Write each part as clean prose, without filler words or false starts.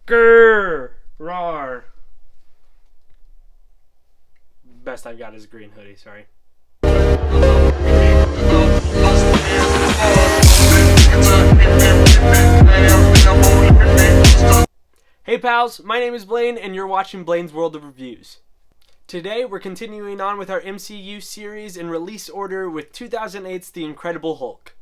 Grrr! Rawr! Best I've got is a green hoodie, sorry. Hey pals, my name is Blaine and you're watching Blaine's World of Reviews. Today we're continuing on with our MCU series in release order with 2008's The Incredible Hulk.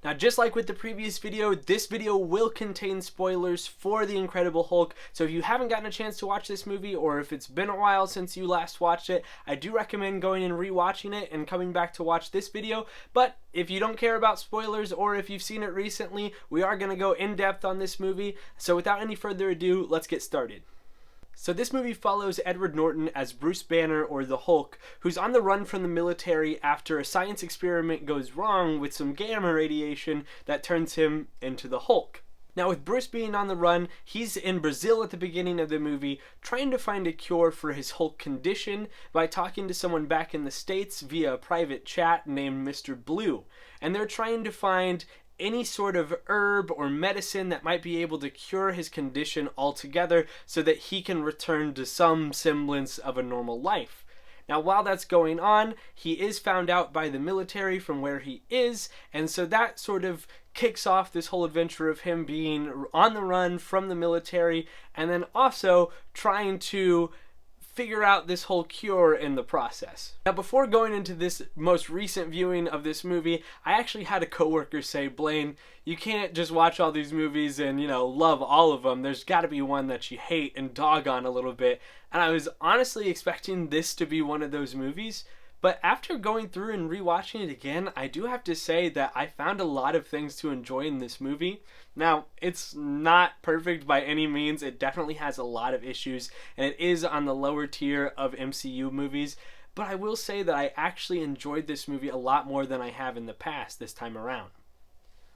Now, just like with the previous video, this video will contain spoilers for The Incredible Hulk, so if you haven't gotten a chance to watch this movie, or if it's been a while since you last watched it, I do recommend going and rewatching it and coming back to watch this video. But if you don't care about spoilers, or if you've seen it recently, we are going to go in depth on this movie. So without any further ado, let's get started. So this movie follows Edward Norton as Bruce Banner, or the Hulk, who's on the run from the military after a science experiment goes wrong with some gamma radiation that turns him into the Hulk. Now, with Bruce being on the run, he's in Brazil at the beginning of the movie trying to find a cure for his Hulk condition by talking to someone back in the States via a private chat named Mr. Blue. And they're trying to find any sort of herb or medicine that might be able to cure his condition altogether so that he can return to some semblance of a normal life. Now, while that's going on, he is found out by the military from where he is, and so that sort of kicks off this whole adventure of him being on the run from the military and then also trying to figure out this whole cure in the process. Now, before going into this most recent viewing of this movie, I actually had a coworker say, Blaine, you can't just watch all these movies and, love all of them. There's got to be one that you hate and dog on a little bit. And I was honestly expecting this to be one of those movies. But after going through and rewatching it again, I do have to say that I found a lot of things to enjoy in this movie. Now, it's not perfect by any means. It definitely has a lot of issues, and it is on the lower tier of MCU movies. But I will say that I actually enjoyed this movie a lot more than I have in the past this time around.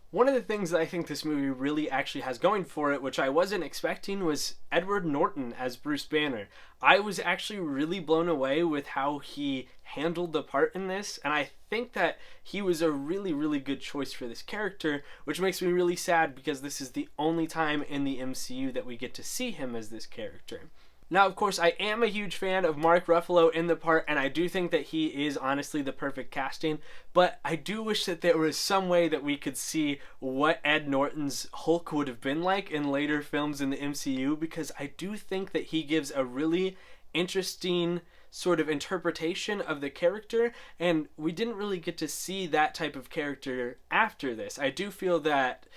One of the things that I think this movie really actually has going for it, which I wasn't expecting, was Edward Norton as Bruce Banner. I was actually really blown away with how he handled the part in this, and I think that he was a really, really good choice for this character, which makes me really sad because this is the only time in the MCU that we get to see him as this character. Now, of course, I am a huge fan of Mark Ruffalo in the part, and I do think that he is honestly the perfect casting, but I do wish that there was some way that we could see what Ed Norton's Hulk would have been like in later films in the MCU, because I do think that he gives a really interesting sort of interpretation of the character, and we didn't really get to see that type of character after this. I do feel that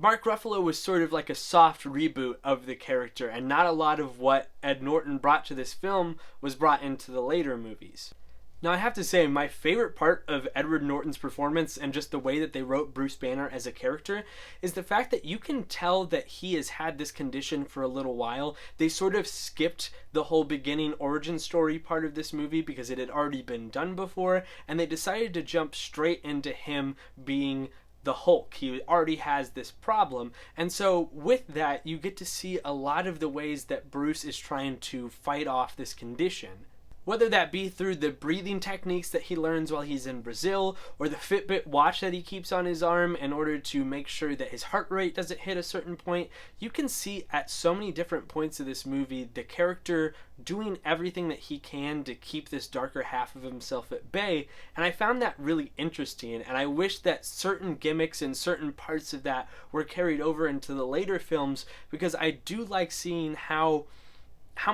Mark Ruffalo was sort of like a soft reboot of the character, and not a lot of what Ed Norton brought to this film was brought into the later movies. Now, I have to say, my favorite part of Edward Norton's performance and just the way that they wrote Bruce Banner as a character is the fact that you can tell that he has had this condition for a little while. They sort of skipped the whole beginning origin story part of this movie because it had already been done before, and they decided to jump straight into him being the Hulk. He already has this problem, and so with that you get to see a lot of the ways that Bruce is trying to fight off this condition. Whether that be through the breathing techniques that he learns while he's in Brazil, or the Fitbit watch that he keeps on his arm in order to make sure that his heart rate doesn't hit a certain point, you can see at so many different points of this movie the character doing everything that he can to keep this darker half of himself at bay, and I found that really interesting, and I wish that certain gimmicks and certain parts of that were carried over into the later films, because I do like seeing how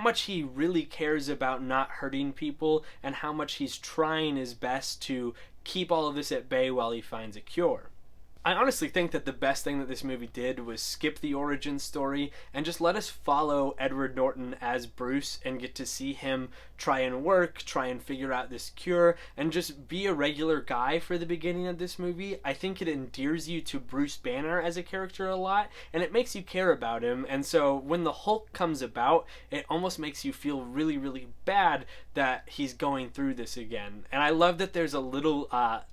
much he really cares about not hurting people and how much he's trying his best to keep all of this at bay while he finds a cure. I honestly think that the best thing that this movie did was skip the origin story and just let us follow Edward Norton as Bruce and get to see him try and work, try and figure out this cure, and just be a regular guy for the beginning of this movie. I think it endears you to Bruce Banner as a character a lot, and it makes you care about him, and so when the Hulk comes about, it almost makes you feel really, really bad that he's going through this again. And I love that there's a little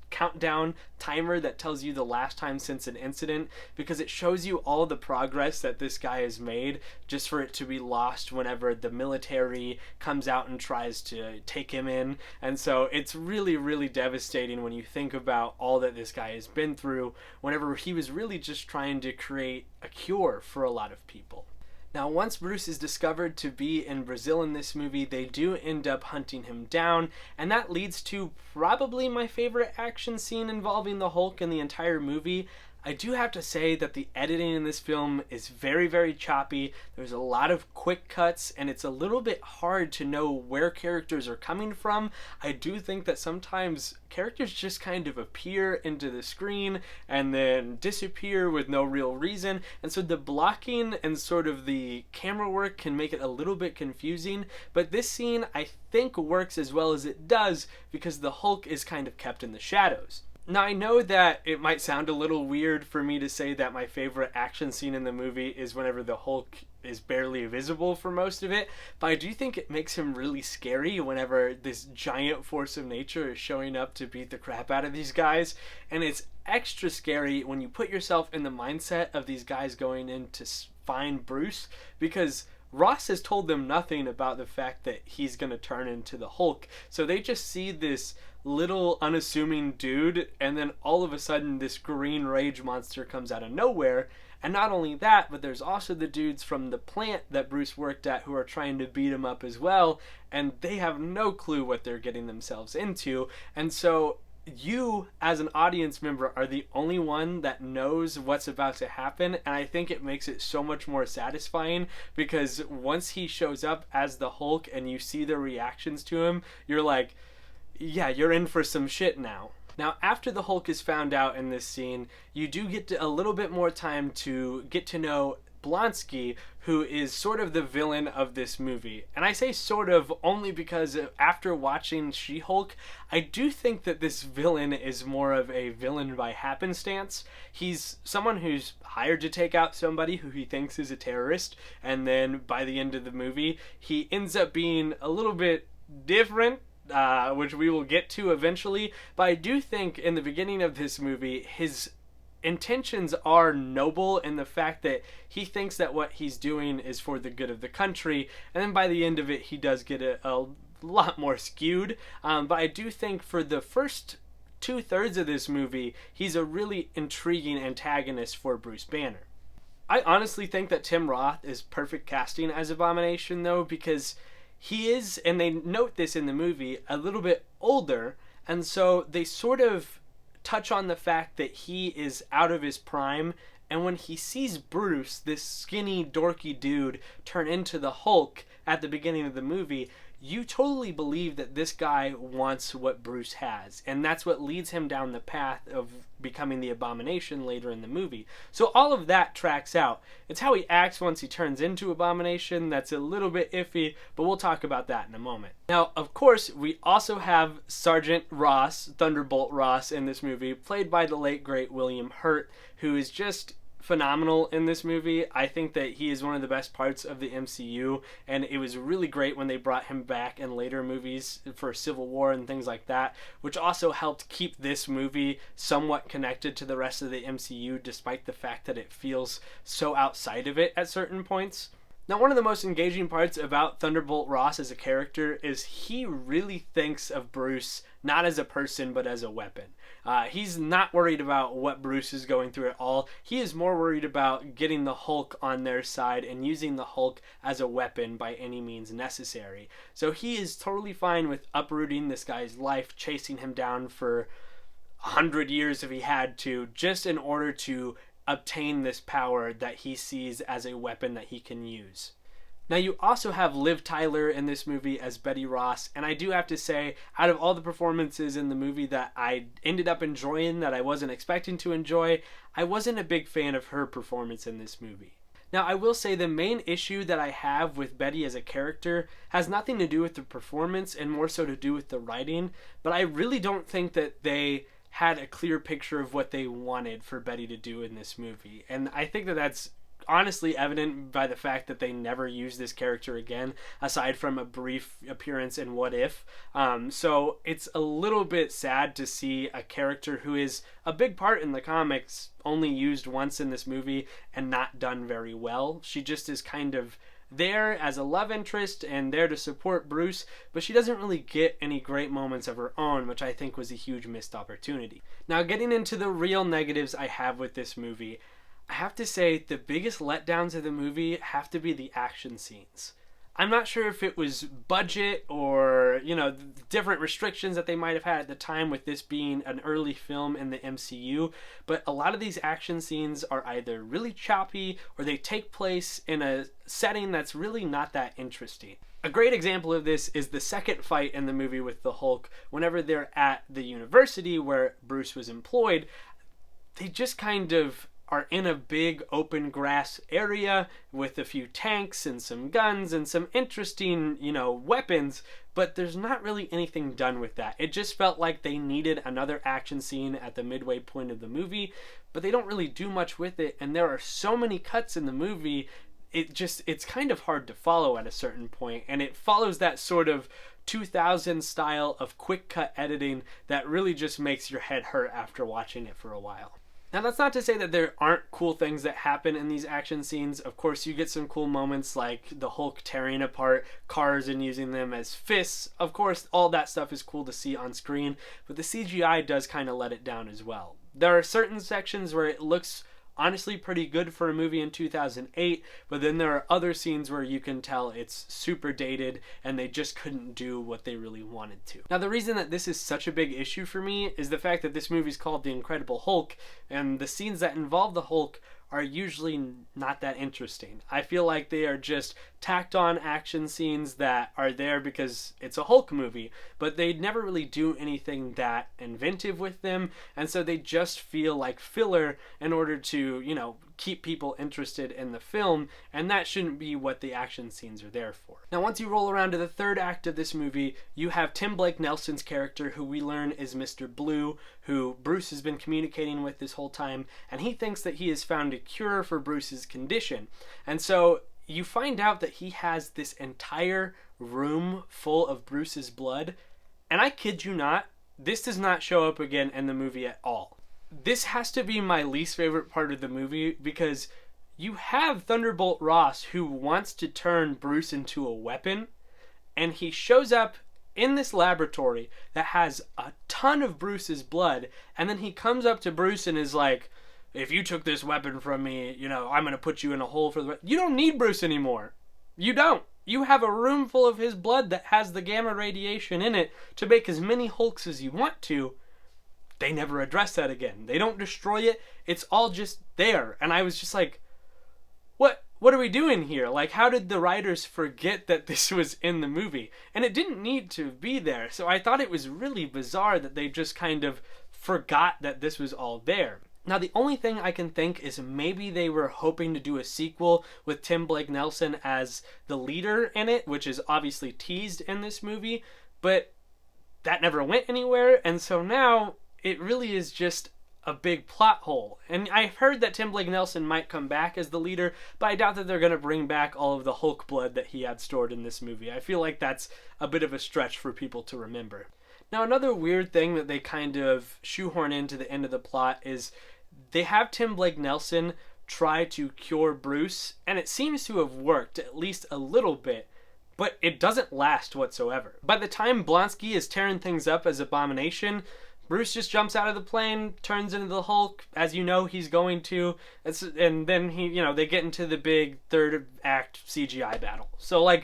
countdown timer that tells you the last time since an incident, because it shows you all the progress that this guy has made just for it to be lost whenever the military comes out and tries to take him in. And so it's really, really devastating when you think about all that this guy has been through whenever he was really just trying to create a cure for a lot of people. Now, once Bruce is discovered to be in Brazil in this movie, they do end up hunting him down, and that leads to probably my favorite action scene involving the Hulk in the entire movie. I do have to say that the editing in this film is very, very choppy. There's a lot of quick cuts, and it's a little bit hard to know where characters are coming from. I do think that sometimes characters just kind of appear into the screen and then disappear with no real reason, and so the blocking and sort of the camera work can make it a little bit confusing, but this scene I think works as well as it does because the Hulk is kind of kept in the shadows. Now, I know that it might sound a little weird for me to say that my favorite action scene in the movie is whenever the Hulk is barely visible for most of it, but I do think it makes him really scary whenever this giant force of nature is showing up to beat the crap out of these guys, and it's extra scary when you put yourself in the mindset of these guys going in to find Bruce, because Ross has told them nothing about the fact that he's going to turn into the Hulk, so they just see this little unassuming dude, and then all of a sudden this green rage monster comes out of nowhere. And not only that, but there's also the dudes from the plant that Bruce worked at who are trying to beat him up as well, and they have no clue what they're getting themselves into. And so you, as an audience member, are the only one that knows what's about to happen, and I think it makes it so much more satisfying, because once he shows up as the Hulk and you see the reactions to him, you're like, yeah, you're in for some shit now. Now, after the Hulk is found out in this scene, you do get a little bit more time to get to know Blonsky, who is sort of the villain of this movie. And I say sort of only because after watching She-Hulk, I do think that this villain is more of a villain by happenstance. He's someone who's hired to take out somebody who he thinks is a terrorist, and then by the end of the movie, he ends up being a little bit different, which we will get to eventually. But I do think in the beginning of this movie, his intentions are noble in the fact that he thinks that what he's doing is for the good of the country, and then by the end of it he does get a lot more skewed, but I do think for the first 2/3 of this movie he's a really intriguing antagonist for Bruce Banner. I honestly think that Tim Roth is perfect casting as Abomination, though, because he is, and they note this in the movie, a little bit older, and so they sort of touch on the fact that he is out of his prime, and when he sees Bruce, this skinny, dorky dude, turn into the Hulk at the beginning of the movie, you totally believe that this guy wants what Bruce has, and that's what leads him down the path of becoming the Abomination later in the movie. So all of that tracks out. It's how he acts once he turns into Abomination that's a little bit iffy, but we'll talk about that in a moment. Now, of course, we also have Sergeant Ross, Thunderbolt Ross, in this movie, played by the late, great William Hurt, who is just phenomenal in this movie. I think that he is one of the best parts of the MCU, and it was really great when they brought him back in later movies for Civil War and things like that, which also helped keep this movie somewhat connected to the rest of the MCU, despite the fact that it feels so outside of it at certain points. Now, one of the most engaging parts about Thunderbolt Ross as a character is he really thinks of Bruce not as a person, but as a weapon. He's not worried about what Bruce is going through at all. He is more worried about getting the Hulk on their side and using the Hulk as a weapon by any means necessary. So he is totally fine with uprooting this guy's life, chasing him down for 100 years if he had to, just in order to obtain this power that he sees as a weapon that he can use. Now, you also have Liv Tyler in this movie as Betty Ross, and I do have to say, out of all the performances in the movie that I ended up enjoying that I wasn't expecting to enjoy, I wasn't a big fan of her performance in this movie. Now, I will say the main issue that I have with Betty as a character has nothing to do with the performance and more so to do with the writing, but I really don't think that they had a clear picture of what they wanted for Betty to do in this movie, and I think that that's honestly evident by the fact that they never used this character again, aside from a brief appearance in What If. So it's a little bit sad to see a character who is a big part in the comics only used once in this movie and not done very well. She just is kind of there as a love interest and there to support Bruce, but she doesn't really get any great moments of her own, which I think was a huge missed opportunity. Now, getting into the real negatives I have with this movie, I have to say the biggest letdowns of the movie have to be the action scenes. I'm not sure if it was budget or, different restrictions that they might have had at the time with this being an early film in the MCU, but a lot of these action scenes are either really choppy or they take place in a setting that's really not that interesting. A great example of this is the second fight in the movie with the Hulk. Whenever they're at the university where Bruce was employed, they just kind of are in a big open grass area with a few tanks and some guns and some interesting, weapons, but there's not really anything done with that. It just felt like they needed another action scene at the midway point of the movie, but they don't really do much with it, and there are so many cuts in the movie, it's kind of hard to follow at a certain point, and it follows that sort of 2000 style of quick cut editing that really just makes your head hurt after watching it for a while. Now, that's not to say that there aren't cool things that happen in these action scenes. Of course, you get some cool moments like the Hulk tearing apart cars and using them as fists. Of course, all that stuff is cool to see on screen, but the CGI does kind of let it down as well. There are certain sections where it looks honestly pretty good for a movie in 2008, but then there are other scenes where you can tell it's super dated and they just couldn't do what they really wanted to. Now, the reason that this is such a big issue for me is the fact that this movie is called The Incredible Hulk, and the scenes that involve the Hulk are usually not that interesting. I feel like they are just tacked on action scenes that are there because it's a Hulk movie, but they never really do anything that inventive with them, and so they just feel like filler in order to, keep people interested in the film, and that shouldn't be what the action scenes are there for. Now, once you roll around to the third act of this movie, you have Tim Blake Nelson's character, who we learn is Mr. Blue, who Bruce has been communicating with this whole time, and he thinks that he has found a cure for Bruce's condition. And so you find out that he has this entire room full of Bruce's blood, and I kid you not, this does not show up again in the movie at all. This has to be my least favorite part of the movie because you have Thunderbolt Ross, who wants to turn Bruce into a weapon, and he shows up in this laboratory that has a ton of Bruce's blood, and then he comes up to Bruce and is like, if you took this weapon from me, I'm going to put you in a hole for the... You don't need Bruce anymore. You don't. You have a room full of his blood that has the gamma radiation in it to make as many Hulks as you want to. They never address that again. They don't destroy it. It's all just there. And I was just like, what are we doing here? Like, how did the writers forget that this was in the movie? And it didn't need to be there. So I thought it was really bizarre that they just kind of forgot that this was all there. Now, the only thing I can think is maybe they were hoping to do a sequel with Tim Blake Nelson as the leader in it, which is obviously teased in this movie, but that never went anywhere, and so now it really is just a big plot hole. And I've heard that Tim Blake Nelson might come back as the leader, but I doubt that they're going to bring back all of the Hulk blood that he had stored in this movie. I feel like that's a bit of a stretch for people to remember. Now, another weird thing that they kind of shoehorn into the end of the plot is they have Tim Blake Nelson try to cure Bruce, and it seems to have worked at least a little bit, but it doesn't last whatsoever. By the time Blonsky is tearing things up as Abomination, Bruce just jumps out of the plane, turns into the Hulk, as you know he's going to, and then they get into the big third act CGI battle. So,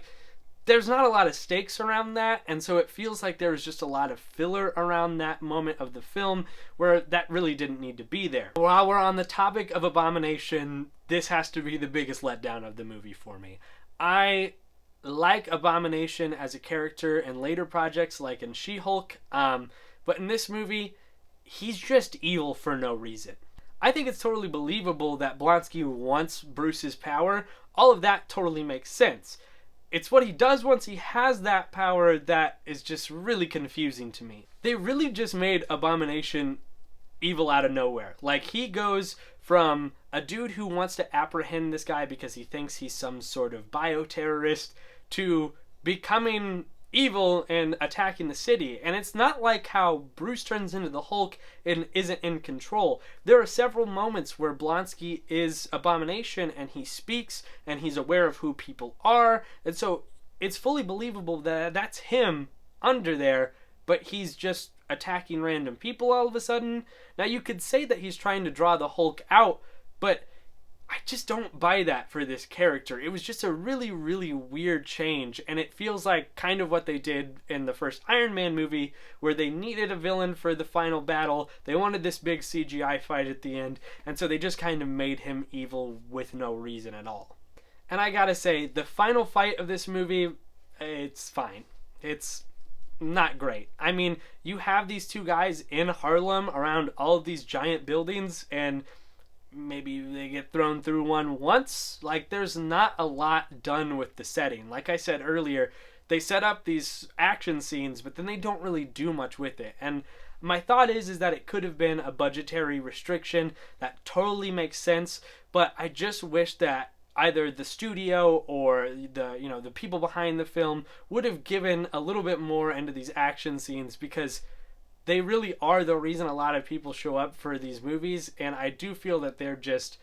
there's not a lot of stakes around that, and so it feels like there was just a lot of filler around that moment of the film where that really didn't need to be there. While we're on the topic of Abomination, this has to be the biggest letdown of the movie for me. I like Abomination as a character in later projects like in She-Hulk, but in this movie, he's just evil for no reason. I think it's totally believable that Blonsky wants Bruce's power. All of that totally makes sense. It's what he does once he has that power that is just really confusing to me. They really just made Abomination evil out of nowhere. He goes from a dude who wants to apprehend this guy because he thinks he's some sort of bioterrorist to becoming evil and attacking the city. And it's not like how Bruce turns into the Hulk and isn't in control. There are several moments where Blonsky is Abomination and he speaks and he's aware of who people are, and so it's fully believable that that's him under there, but he's just attacking random people all of a sudden. Now, you could say that he's trying to draw the Hulk out, but I just don't buy that for this character. It was just a really, really weird change, and it feels like kind of what they did in the first Iron Man movie, where they needed a villain for the final battle. They wanted this big CGI fight at the end, and so they just kind of made him evil with no reason at all. And I gotta say, the final fight of this movie, it's fine. It's not great. I mean, you have these two guys in Harlem around all of these giant buildings, and maybe they get thrown through one once. Like, there's not a lot done with the setting. Like I said earlier, they set up these action scenes, but then they don't really do much with it. And my thought is that it could have been a budgetary restriction. That totally makes sense, but I just wish that either the studio or the people behind the film would have given a little bit more into these action scenes, because they really are the reason a lot of people show up for these movies, and I do feel that they're just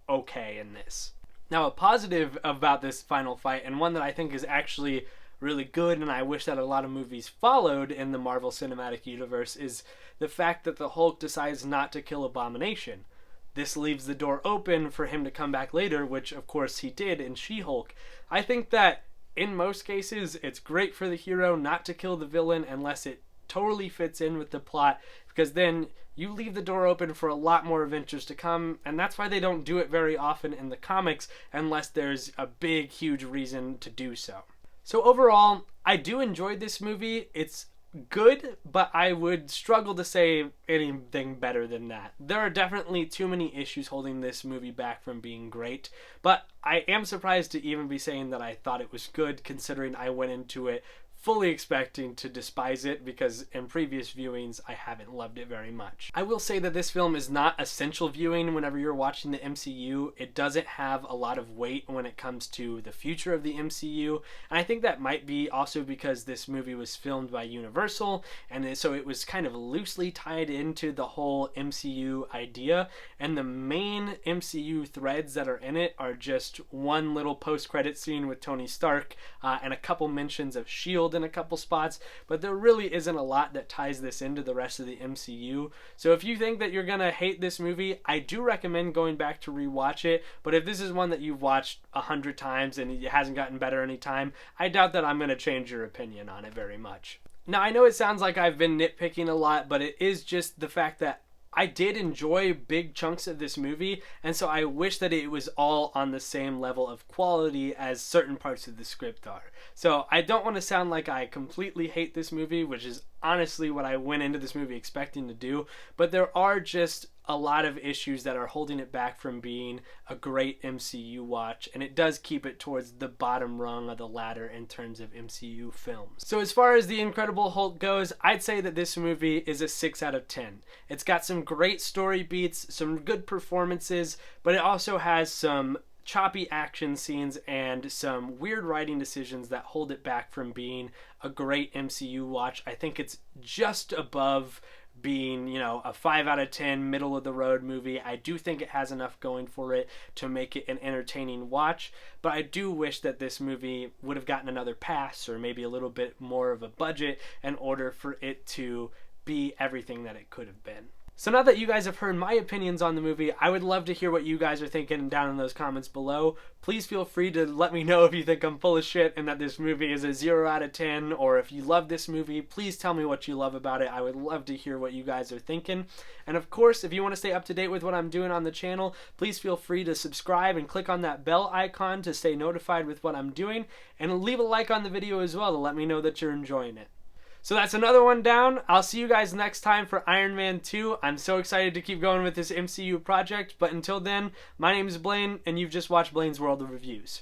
okay in this. Now, a positive about this final fight, and one that I think is actually really good, and I wish that a lot of movies followed in the Marvel Cinematic Universe, is the fact that the Hulk decides not to kill Abomination. This leaves the door open for him to come back later, which of course he did in She-Hulk. I think that in most cases it's great for the hero not to kill the villain unless it totally fits in with the plot, because then you leave the door open for a lot more adventures to come, and that's why they don't do it very often in the comics unless there's a big, huge reason to do so. So overall, I do enjoy this movie. It's good, but I would struggle to say anything better than that. There are definitely too many issues holding this movie back from being great, but I am surprised to even be saying that I thought it was good, considering I went into it fully expecting to despise it, because in previous viewings I haven't loved it very much. I will say that this film is not essential viewing whenever you're watching the MCU. It doesn't have a lot of weight when it comes to the future of the MCU, and I think that might be also because this movie was filmed by Universal, and so it was kind of loosely tied into the whole MCU idea, and the main MCU threads that are in it are just one little post-credit scene with Tony Stark and a couple mentions of S.H.I.E.L.D. in a couple spots, but there really isn't a lot that ties this into the rest of the MCU. So if you think that you're gonna hate this movie, I do recommend going back to rewatch it, but if this is one that you've watched 100 times and it hasn't gotten better any time, I doubt that I'm gonna change your opinion on it very much. Now, I know it sounds like I've been nitpicking a lot, but it is just the fact that I did enjoy big chunks of this movie, and so I wish that it was all on the same level of quality as certain parts of the script are. So I don't want to sound like I completely hate this movie, which is honestly what I went into this movie expecting to do, but there are just a lot of issues that are holding it back from being a great MCU watch, and it does keep it towards the bottom rung of the ladder in terms of MCU films. So as far as The Incredible Hulk goes, I'd say that this movie is a 6 out of 10. It's got some great story beats, some good performances, but it also has some choppy action scenes and some weird writing decisions that hold it back from being a great MCU watch. I think it's just above being, a 5 out of 10 middle of the road movie. I do think it has enough going for it to make it an entertaining watch, but I do wish that this movie would have gotten another pass or maybe a little bit more of a budget in order for it to be everything that it could have been. So now that you guys have heard my opinions on the movie, I would love to hear what you guys are thinking down in those comments below. Please feel free to let me know if you think I'm full of shit and that this movie is a 0 out of 10, or if you love this movie, please tell me what you love about it. I would love to hear what you guys are thinking. And of course, if you want to stay up to date with what I'm doing on the channel, please feel free to subscribe and click on that bell icon to stay notified with what I'm doing, and leave a like on the video as well to let me know that you're enjoying it. So that's another one down. I'll see you guys next time for Iron Man 2. I'm so excited to keep going with this MCU project, but until then, my name is Blaine, and you've just watched Blaine's World of Reviews.